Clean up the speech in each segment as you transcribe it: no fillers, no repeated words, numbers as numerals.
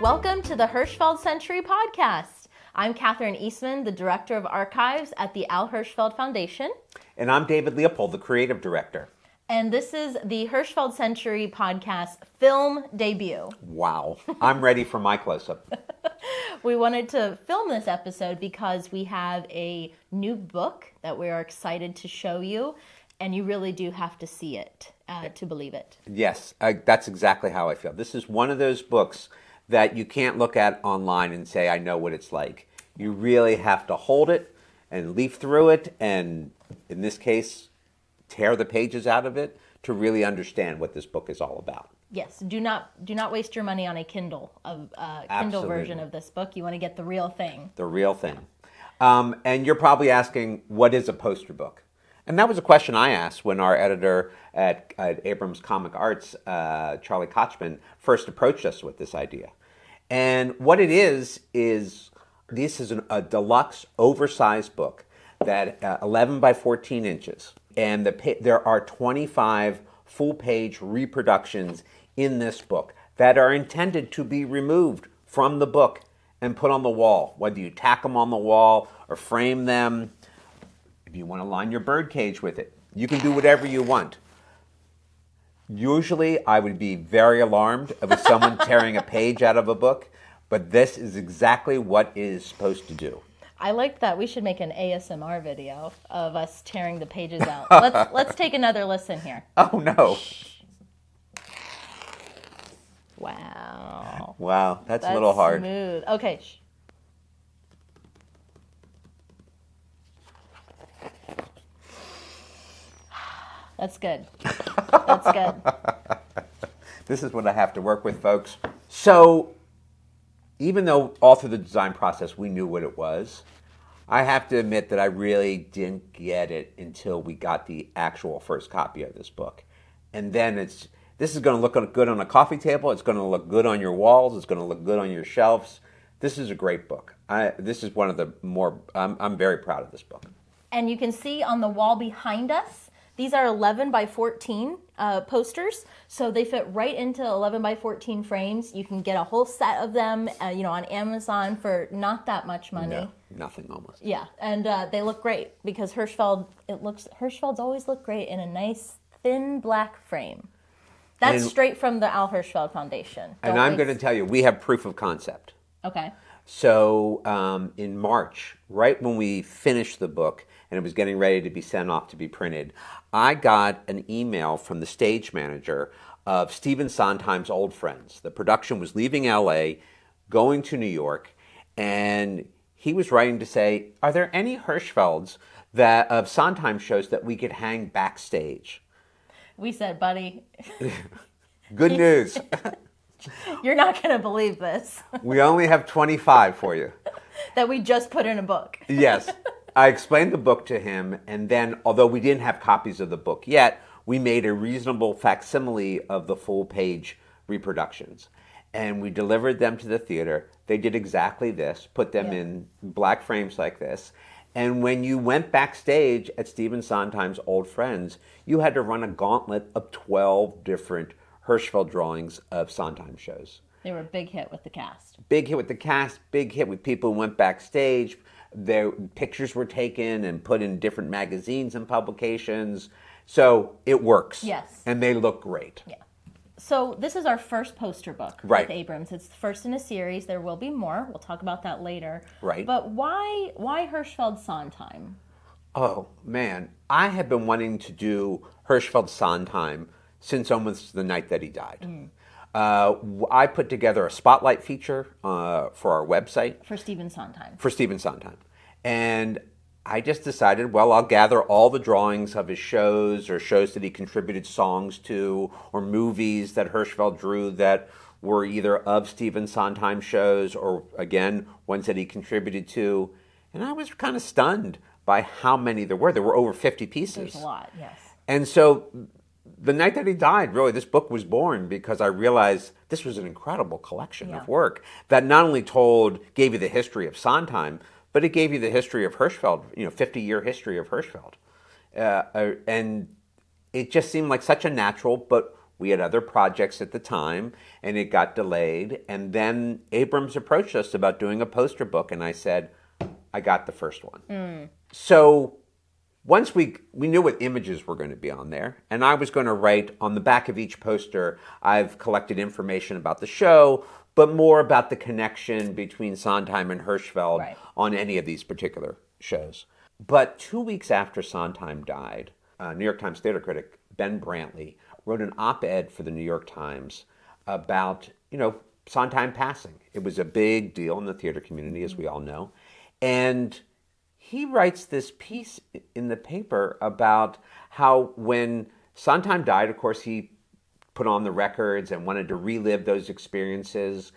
Welcome to the Hirschfeld Century Podcast. I'm Katherine Eastman, the Director of Archives at the Hirschfeld Foundation. And I'm David Leopold, the Creative Director. And this is the Hirschfeld Century Podcast film debut. Wow. I'm ready for my close-up. We wanted to film this episode because we have a new book that we are excited to show you, and you really do have to see it to believe it. Yes, that's exactly how I feel. This is one of those books that you can't look at online and say, I know what it's like. You really have to hold it and leaf through it, and in this case, tear the pages out of it to really understand what this book is all about. Yes, do not waste your money on a Kindle version of this book. You want to get the real thing. The real thing. And you're probably asking, what is a poster book? And that was a question I asked when our editor at Abrams Comic Arts, Charlie Kochman, first approached us with this idea. And what it is this is a deluxe, oversized book that 11 by 14 inches. And there are 25 full-page reproductions in this book that are intended to be removed from the book and put on the wall, whether you tack them on the wall or frame them. If you want to line your bird cage with it, you can do whatever you want. Usually, I would be very alarmed with someone tearing a page out of a book, but this is exactly what it is supposed to do. I like that. We should make an ASMR video of us tearing the pages out. Let's take another listen here. Oh, no. Wow. Wow, that's a little hard. Smooth. Okay. That's good. That's good. This is what I have to work with, folks. So, even though all through the design process we knew what it was, I have to admit that I really didn't get it until we got the actual first copy of this book. And then this is going to look good on a coffee table. It's going to look good on your walls. It's going to look good on your shelves. This is a great book. This is one of the more, I'm very proud of this book. And you can see on the wall behind us, these are 11 by 14 posters, so they fit right into 11 by 14 frames. You can get a whole set of them, on Amazon for not that much money. No, nothing almost. Yeah, and they look great because Hirschfelds always look great in a nice thin black frame. That's straight from the Hirschfeld Foundation. And I'm going to tell you, we have proof of concept. Okay. So in March, right when we finished the book and it was getting ready to be sent off to be printed, I got an email from the stage manager of Stephen Sondheim's old friends. The production was leaving LA, going to New York, and he was writing to say, are there any Hirschfelds of Sondheim shows that we could hang backstage? We said, buddy. Good news. You're not going to believe this. We only have 25 for you. That we just put in a book. Yes. I explained the book to him, and then, although we didn't have copies of the book yet, we made a reasonable facsimile of the full-page reproductions. And we delivered them to the theater. They did exactly this, put them in black frames like this. And when you went backstage at Stephen Sondheim's old friends, you had to run a gauntlet of 12 different Hirschfeld drawings of Sondheim shows. They were a big hit with the cast. Big hit with the cast, big hit with people who went backstage. Their pictures were taken and put in different magazines and publications. So it works. Yes. And they look great. Yeah. So this is our first poster book with Abrams. It's the first in a series. There will be more. We'll talk about that later. Right. But why Hirschfeld Sondheim? Oh, man. I have been wanting to do Hirschfeld Sondheim since almost the night that he died. I put together a spotlight feature for our website. For Stephen Sondheim. For Stephen Sondheim. And I just decided, well, I'll gather all the drawings of his shows or shows that he contributed songs to or movies that Hirschfeld drew that were either of Stephen Sondheim shows or, again, ones that he contributed to. And I was kind of stunned by how many there were. There were over 50 pieces. There's a lot, yes. And so the night that he died, really, this book was born because I realized this was an incredible collection of work that not only gave you the history of Sondheim, but it gave you the history of Hirschfeld, 50-year history of Hirschfeld. And it just seemed like such a natural but We had other projects at the time, and it got delayed. And then Abrams approached us about doing a poster book, and I said, I got the first one. So once we knew what images were going to be on there, and I was going to write on the back of each poster, I've collected information about the show, but more about the connection between Sondheim and Hirschfeld on any of these particular shows. But 2 weeks after Sondheim died, New York Times theater critic Ben Brantley wrote an op-ed for the New York Times about, Sondheim passing. It was a big deal in the theater community, as we all know. And he writes this piece in the paper about how when Sondheim died, of course, he put on the records and wanted to relive those experiences.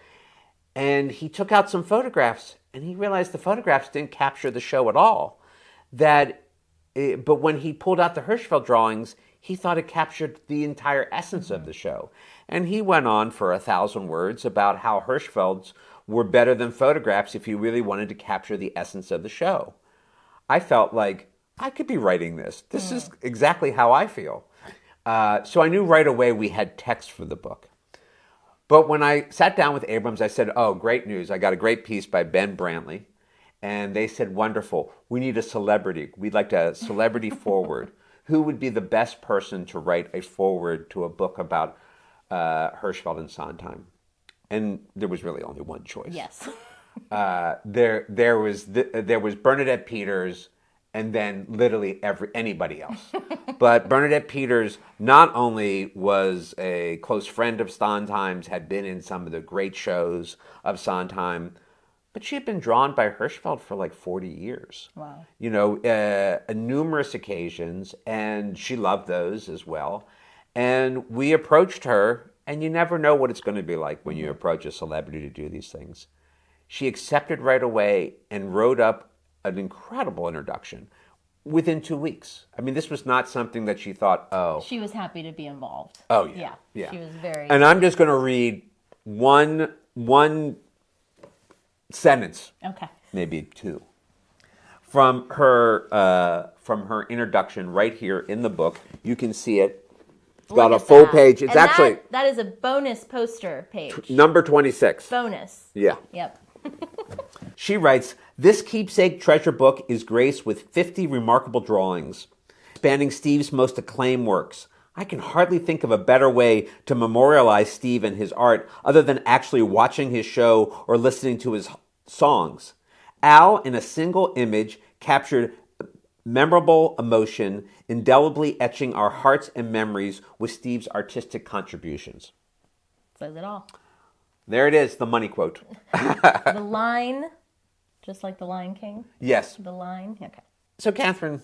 And he took out some photographs, and he realized the photographs didn't capture the show at all. But when he pulled out the Hirschfeld drawings, he thought it captured the entire essence of the show. And he went on for 1,000 words about how Hirschfelds were better than photographs if you really wanted to capture the essence of the show. I felt like I could be writing this. This is exactly how I feel. So I knew right away we had text for the book. But when I sat down with Abrams, I said, oh, great news. I got a great piece by Ben Brantley. And they said, wonderful. We need a celebrity. We'd like a celebrity forward. Who would be the best person to write a forward to a book about Hirschfeld and Sondheim? And there was really only one choice. Yes. There was Bernadette Peters, and then literally anybody else. But Bernadette Peters not only was a close friend of Sondheim's, had been in some of the great shows of Sondheim, but she had been drawn by Hirschfeld for like 40 years. Wow. Numerous occasions, and she loved those as well. And we approached her, and you never know what it's going to be like when you approach a celebrity to do these things. She accepted right away and wrote up an incredible introduction within 2 weeks. I mean, this was not something that she thought, oh. She was happy to be involved. Oh, yeah. She was very... And I'm just going to read one sentence. Okay. Maybe two. From her introduction right here in the book. You can see it. It's got a full page. It's actually... That is a bonus poster page. Number 26. Bonus. Yeah. Yep. She writes, this keepsake treasure book is graced with 50 remarkable drawings, spanning Steve's most acclaimed works. I can hardly think of a better way to memorialize Steve and his art other than actually watching his show or listening to his songs. Al, in a single image, captured memorable emotion, indelibly etching our hearts and memories with Steve's artistic contributions. Says it all. There it is, the money quote. The line, just like the Lion King? Yes. The line? Okay. So, Catherine,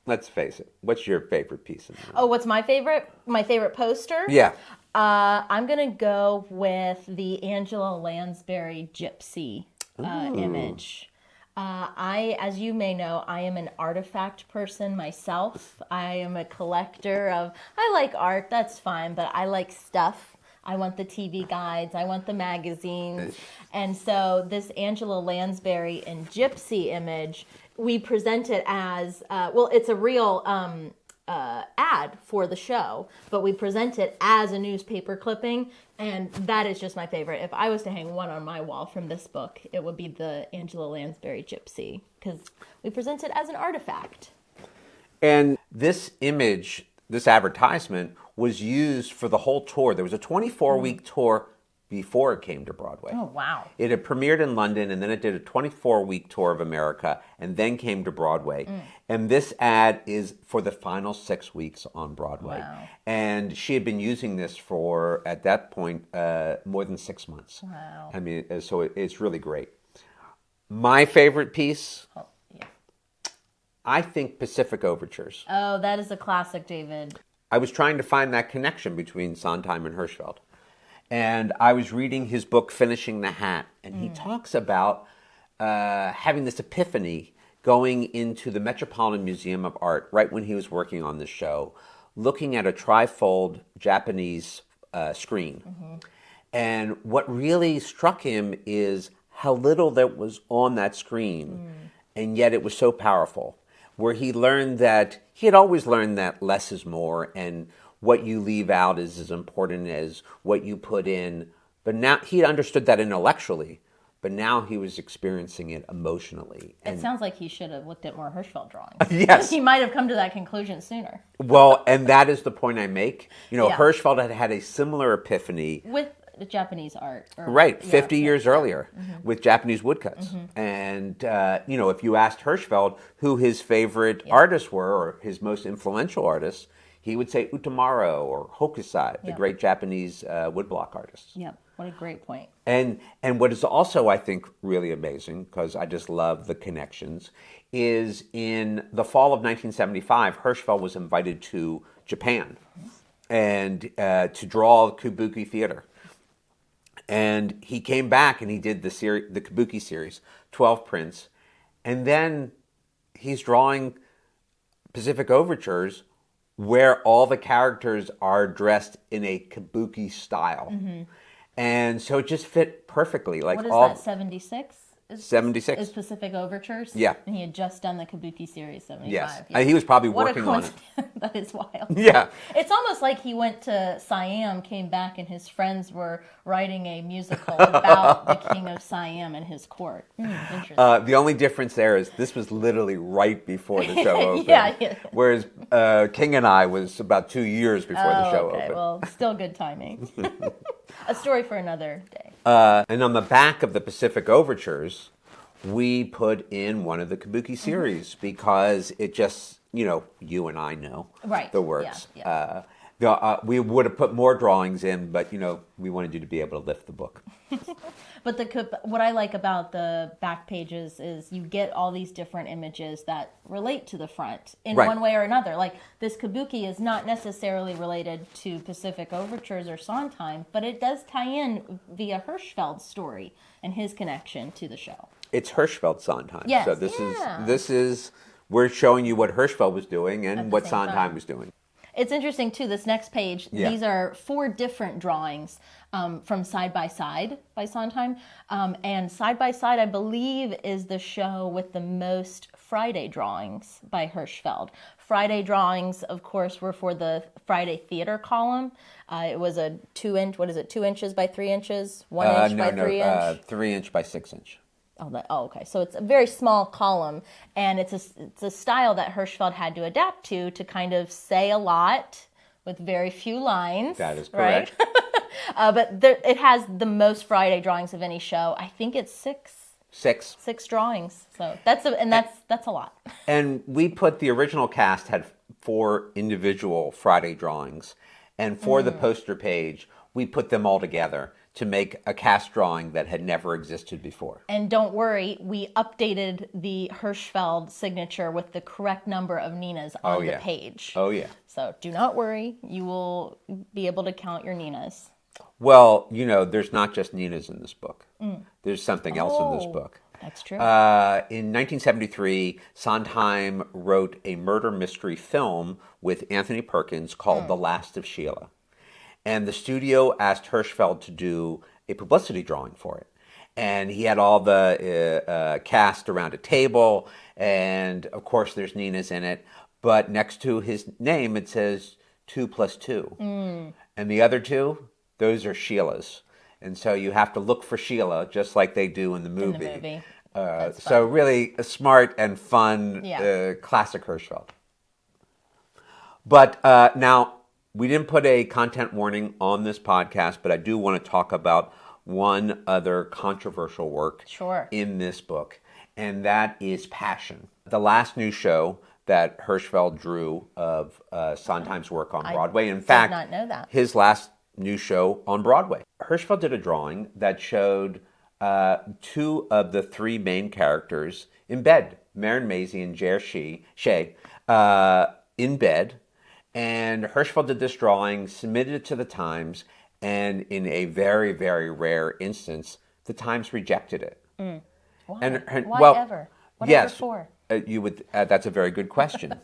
let's face it. What's your favorite piece? What's my favorite? My favorite poster? Yeah. I'm going to go with the Angela Lansbury Gypsy image. As you may know, I am an artifact person myself. I am a collector I like art, that's fine, but I like stuff. I want the TV guides. I want the magazines. And so this Angela Lansbury and Gypsy image, we present it as, it's a real ad for the show, but we present it as a newspaper clipping, and that is just my favorite. If I was to hang one on my wall from this book, it would be the Angela Lansbury Gypsy, because we present it as an artifact. And this image, this advertisement, was used for the whole tour. There was a 24-week tour before it came to Broadway. Oh, wow. It had premiered in London, and then it did a 24-week tour of America, and then came to Broadway. And this ad is for the final 6 weeks on Broadway. Wow. And she had been using this for, at that point, more than 6 months. Wow. I mean, so it's really great. My favorite piece, I think Pacific Overtures. Oh, that is a classic, David. I was trying to find that connection between Sondheim and Hirschfeld. And I was reading his book, Finishing the Hat, and he talks about having this epiphany going into the Metropolitan Museum of Art right when he was working on this show, looking at a trifold Japanese screen. And what really struck him is how little that was on that screen, and yet it was so powerful, where he learned that, he had always learned that less is more, and what you leave out is as important as what you put in. But now he understood that intellectually, but now he was experiencing it emotionally. It sounds like he should have looked at more Hirschfeld drawings. Yes. He might have come to that conclusion sooner. Well, and that is the point I make. Yeah. Hirschfeld had had a similar epiphany. With the Japanese art. Right, 50 years earlier with Japanese woodcuts. And, if you asked Hirschfeld who his favorite artists were or his most influential artists, he would say Utamaro or Hokusai, the great Japanese woodblock artists. Yeah, what a great point. And what is also, I think, really amazing, because I just love the connections, is in the fall of 1975, Hirschfeld was invited to Japan and to draw Kabuki theater. And he came back and he did the Kabuki series, 12 prints. And then he's drawing Pacific Overtures where all the characters are dressed in a Kabuki style. And so it just fit perfectly. Like, what is that, 76? 76. Is Pacific Overtures? Yeah. And he had just done the Kabuki series, 75. Yes. Yeah. He was probably What working a on it. That is wild. Yeah. It's almost like he went to Siam, came back, and his friends were writing a musical about the king of Siam and his court. Interesting. The only difference there is this was literally right before the show opened. Yeah. Whereas King and I was about 2 years before the show opened. Well, still good timing. A story for another day. And on the back of the Pacific Overtures, we put in one of the Kabuki series because it just, you and I know the works. Yeah. We would have put more drawings in, but, we wanted you to be able to lift the book. But what I like about the back pages is you get all these different images that relate to the front in one way or another. Like this Kabuki is not necessarily related to Pacific Overtures or Sondheim, but it does tie in via Hirschfeld's story and his connection to the show. It's Hirschfeld Sondheim. Yes. So this is we're showing you what Hirschfeld was doing and what Sondheim was doing. It's interesting, too, this next page, these are 4 different drawings from Side by Side by Sondheim. And Side by Side, I believe, is the show with the most Friday drawings by Hirschfeld. Friday drawings, of course, were for the Friday theater column. It was a 2 inches by 3 inches? 1 inch by 3 inch? 3 inch by 6 inch. Okay. So it's a very small column, and it's a style that Hirschfeld had to adapt to kind of say a lot with very few lines. That is correct. Right? But it has the most Friday drawings of any show. I think it's 6. 6 drawings. So that's a lot. And we put the original cast had 4 individual Friday drawings, and for the poster page, we put them all together to make a cast drawing that had never existed before. And don't worry, we updated the Hirschfeld signature with the correct number of Ninas on the page. Oh, yeah. So do not worry, you will be able to count your Ninas. Well, there's not just Ninas in this book. There's something else in this book. That's true. In 1973, Sondheim wrote a murder mystery film with Anthony Perkins called The Last of Sheila. And the studio asked Hirschfeld to do a publicity drawing for it. And he had all the cast around a table. And, of course, there's Nina's in it. But next to his name, it says 2 + 2. And the other 2, those are Sheila's. And so you have to look for Sheila, just like they do in the movie. So really a smart and fun classic Hirschfeld. But now, we didn't put a content warning on this podcast, but I do want to talk about one other controversial work in this book, and that is Passion. The last new show that Hirschfeld drew of Sondheim's work on Broadway. In fact, did not know that. His last new show on Broadway. Hirschfeld did a drawing that showed 2 of the 3 main characters in bed, Marin Maisie and Jer Shea, in bed. And Hirschfeld did this drawing, submitted it to the Times, and in a very, very rare instance, the Times rejected it. Why? Why ever? Whatever for? That's a very good question.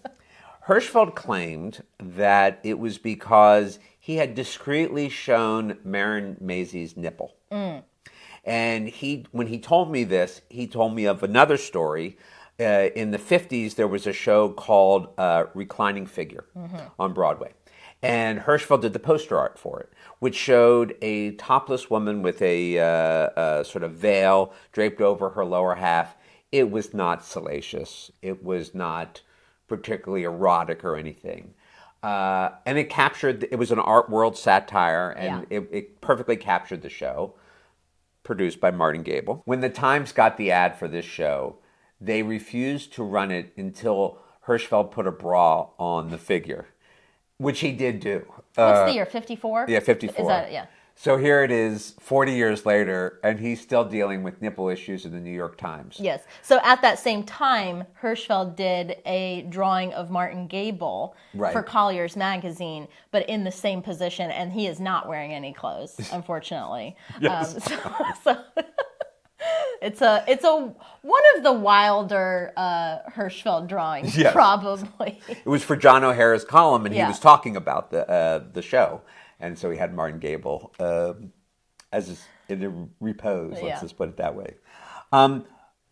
Hirschfeld claimed that it was because he had discreetly shown Marin Maisie's nipple. And when he told me this, he told me of another story. In the 50s, there was a show called Reclining Figure on Broadway. And Hirschfeld did the poster art for it, which showed a topless woman with a sort of veil draped over her lower half. It was not salacious. It was not particularly erotic or anything. And it was an art world satire, and it perfectly captured the show, produced by Martin Gable. When the Times got the ad for this show, they refused to run it until Hirschfeld put a bra on the figure, which he did do. What's the year, 54? Yeah, 54. Is that, yeah. So here it is, 40 years later, and he's still dealing with nipple issues in the New York Times. Yes. So at that same time, Hirschfeld did a drawing of Martin Gable for Collier's magazine, but in the same position, and he is not wearing any clothes, unfortunately. Yes. So it's one of the wilder Hirschfeld drawings, probably. It was for John O'Hara's column, and he was talking about the show. And so he had Martin Gable in a repose, let's just put it that way. And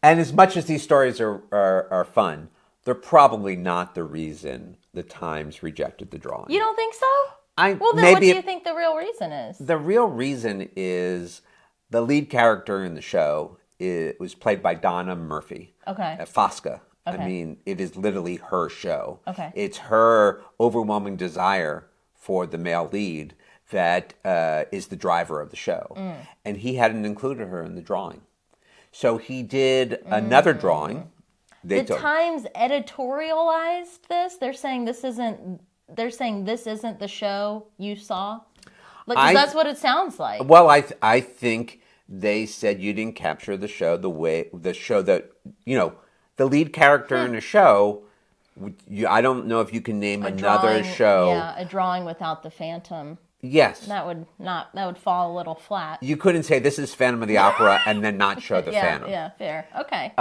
as much as these stories are fun, they're probably not the reason the Times rejected the drawing. You don't think so? Well, then what do you think the real reason is? The real reason is the lead character in the show was played by Donna Murphy. Okay. Fosca. Okay. I mean, it is literally her show. Okay. It's her overwhelming desire for the male lead that is the driver of the show. And he hadn't included her in the drawing. So he did another drawing. The Times editorialized this? They're saying this isn't the show you saw? Like, that's what it sounds like. Well, I think they said you didn't capture the show that, the lead character in the show. I don't know if you can name another show. Yeah, a drawing without the Phantom. Yes. That would fall a little flat. You couldn't say this is Phantom of the Opera and then not show the Phantom. Yeah, fair. Okay.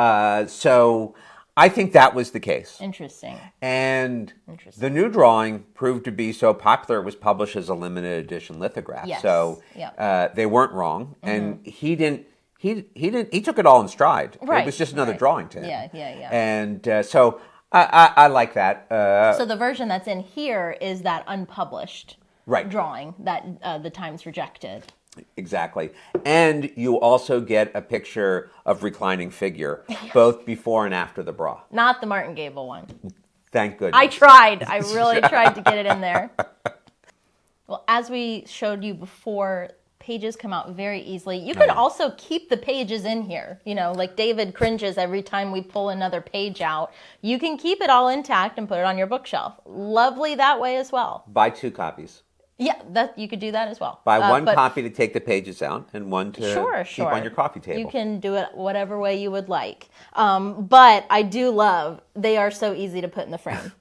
So I think that was the case. Interesting. And the new drawing proved to be so popular it was published as a limited edition lithograph. Yes. So they weren't wrong. And he took it all in stride. Right. It was just another drawing to him. Yeah. And so I like that. So the version that's in here is that unpublished drawing that the Times rejected. Exactly. And you also get a picture of reclining figure, both before and after the bra. Not the Martin Gable one. Thank goodness. I tried. I really tried to get it in there. Well, as we showed you before, pages come out very easily. You can also keep the pages in here. Like David cringes every time we pull another page out. You can keep it all intact and put it on your bookshelf. Lovely that way as well. Buy 2 copies. Yeah, you could do that as well. Buy one copy to take the pages out and one to keep on your coffee table. You can do it whatever way you would like. But I do love, they are so easy to put in the frame.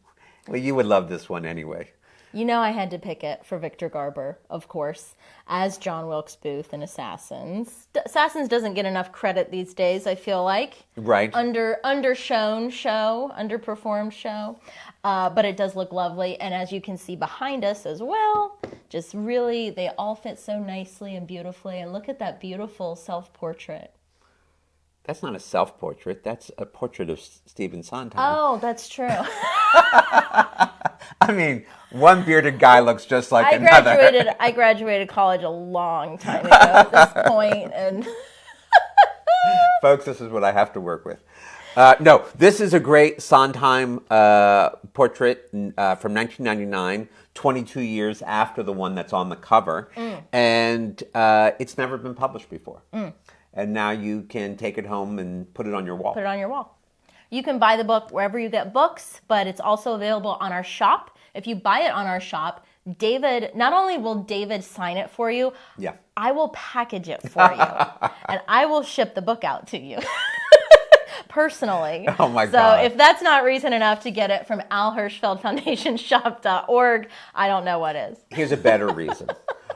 Well, you would love this one anyway. I had to pick it for Victor Garber, of course, as John Wilkes Booth in Assassins. Assassins doesn't get enough credit these days, I feel like. Right. Underperformed show. But it does look lovely. And as you can see behind us as well, just really, they all fit so nicely and beautifully. And look at that beautiful self-portrait. That's not a self-portrait. That's a portrait of Stephen Sondheim. Oh, that's true. I mean, one bearded guy looks just like another. I graduated college a long time ago at this point, and folks, this is what I have to work with. No, this is a great Sondheim portrait from 1999, 22 years after the one that's on the cover, and it's never been published before. And now you can take it home and put it on your wall. Put it on your wall. You can buy the book wherever you get books, but it's also available on our shop. If you buy it on our shop, not only will David sign it for you, I will package it for you. And I will ship the book out to you. Personally. Oh my God. So if that's not reason enough to get it from Hirschfeld Foundation shop.org, I don't know what is. Here's a better reason.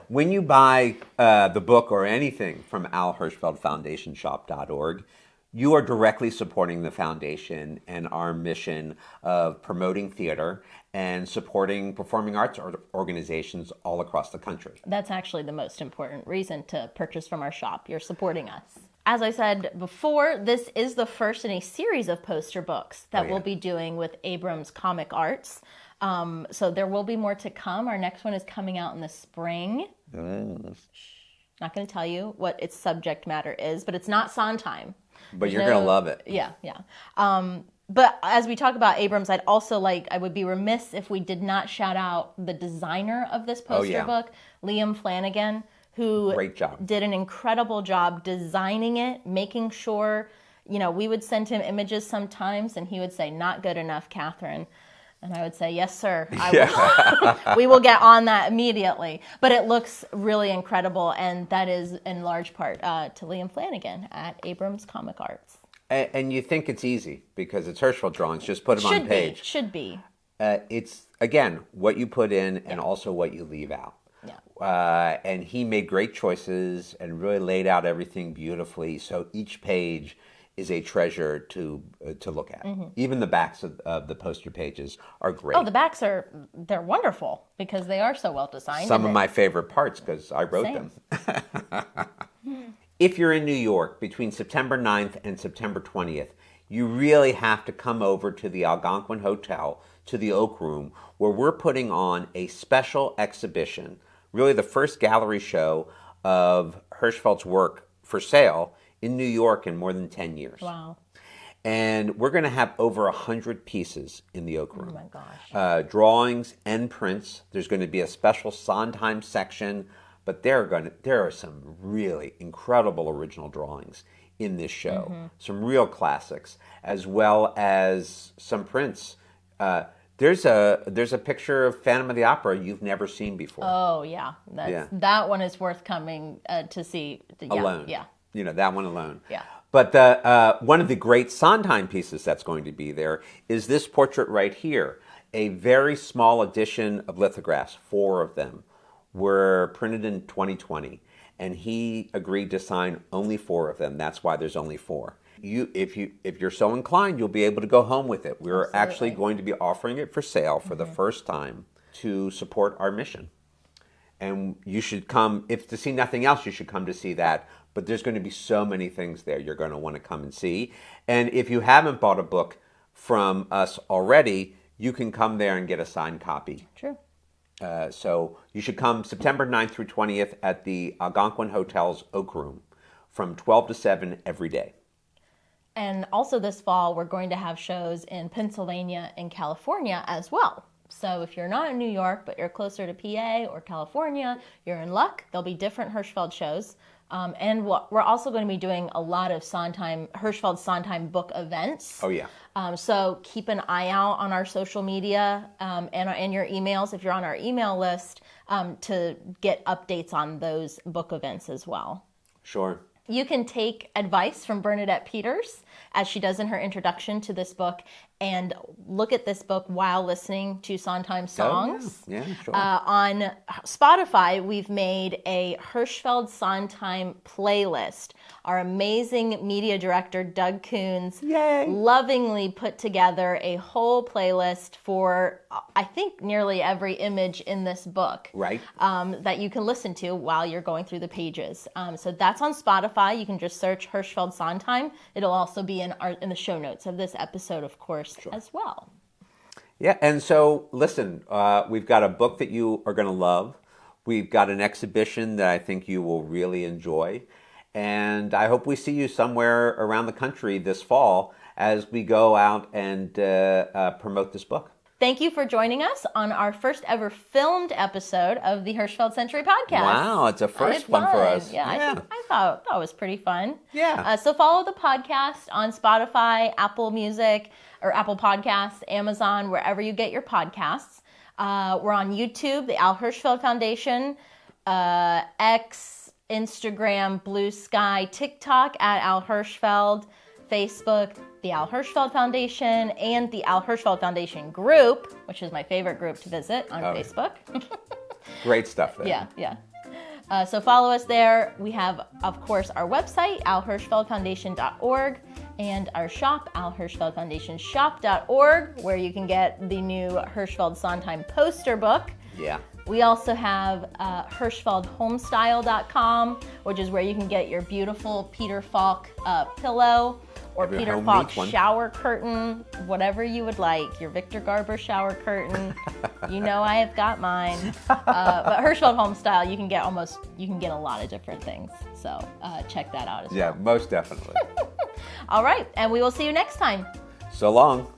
When you buy the book or anything from Hirschfeld Foundation shop.org, you are directly supporting the foundation and our mission of promoting theater and supporting performing arts organizations all across the country. That's actually the most important reason to purchase from our shop. You're supporting us. As I said before, this is the first in a series of poster books that we'll be doing with Abrams Comic Arts. So there will be more to come. Our next one is coming out in the spring. Not going to tell you what its subject matter is, but it's not Sondheim. But you're going to love it. Yeah. But as we talk about Abrams, I would be remiss if we did not shout out the designer of this poster book, Liam Flanagan, who Great job. Did an incredible job designing it, making sure, we would send him images sometimes and he would say, "Not good enough, Katherine." And I would say, "Yes, sir. We will get on that immediately." But it looks really incredible, and that is in large part to Liam Flanagan at Abrams Comic Arts. And you think it's easy because it's Hirschfeld drawings. Just put them on page. Should be. It's, again, what you put in and also what you leave out. Yeah. And he made great choices and really laid out everything beautifully. So each page is a treasure to look at. Mm-hmm. Even the backs of the poster pages are great. Oh, the backs they're wonderful because they are so well designed. Some of my favorite parts because I wrote them. If you're in New York between September 9th and September 20th, you really have to come over to the Algonquin Hotel, to the Oak Room, where we're putting on a special exhibition, really the first gallery show of Hirschfeld's work for sale in New York in more than 10 years. Wow. And we're going to have over 100 pieces in the Oak Room. Oh, my gosh. Drawings and prints. There's going to be a special Sondheim section, but there are some really incredible original drawings in this show. Mm-hmm. Some real classics, as well as some prints. There's a picture of Phantom of the Opera you've never seen before. Oh, yeah. That one is worth coming to see. Alone. Yeah. That one alone. Yeah. But one of the great Sondheim pieces that's going to be there is this portrait right here. A very small edition of lithographs, 4 of them, were printed in 2020. And he agreed to sign only 4 of them. That's why there's only 4. If you're so inclined, you'll be able to go home with it. We're actually going to be offering it for sale for the first time to support our mission. And you should come, if to see nothing else, you should come to see that. But there's going to be so many things there you're going to want to come and see. And if you haven't bought a book from us already, you can come there and get a signed copy. True. So you should come September 9th through 20th at the Algonquin Hotel's Oak Room from 12 to 7 every day. And also this fall, we're going to have shows in Pennsylvania and California as well. So if you're not in New York, but you're closer to PA or California, you're in luck. There'll be different Hirschfeld shows. And we're also going to be doing a lot of Hirschfeld Sondheim book events. Oh, yeah. So keep an eye out on our social media and your emails, if you're on our email list, to get updates on those book events as well. Sure. You can take advice from Bernadette Peters, as she does in her introduction to this book, and look at this book while listening to Sondheim songs. Oh, yeah, sure. On Spotify, we've made a Hirschfeld Sondheim playlist. Our amazing media director, Doug Coons, lovingly put together a whole playlist for, I think, nearly every image in this book. Right. That you can listen to while you're going through the pages. So that's on Spotify. You can just search Hirschfeld Sondheim. It'll also be in the show notes of this episode, of course, as well. Yeah, and so listen, we've got a book that you are going to love. We've got an exhibition that I think you will really enjoy. And I hope we see you somewhere around the country this fall as we go out and promote this book. Thank you for joining us on our first ever filmed episode of the Hirschfeld Century Podcast. Wow, it's a first one for us. Yeah. I thought it was pretty fun. Yeah. So follow the podcast on Spotify, Apple Music, or Apple Podcasts, Amazon, wherever you get your podcasts. We're on YouTube, the Al Hirschfeld Foundation, X, Instagram, Blue Sky, TikTok at Al Hirschfeld, Facebook, the Al Hirschfeld Foundation, and the Al Hirschfeld Foundation group, which is my favorite group to visit on Facebook. Great stuff there. Yeah. So follow us there. We have, of course, our website, alhirschfeldfoundation.org, and our shop, alhirschfeldfoundationshop.org, where you can get the new Hirschfeld Sondheim poster book. Yeah. We also have hirschfeldhomestyle.com, which is where you can get your beautiful Peter Falk pillow, or Every Peter home Falk needs one. shower curtain, whatever you would like. Your Victor Garber shower curtain. You know I have got mine. But Hirschfeld Home Style, you can get a lot of different things. So check that out as well. Yeah, most definitely. All right, and we will see you next time. So long.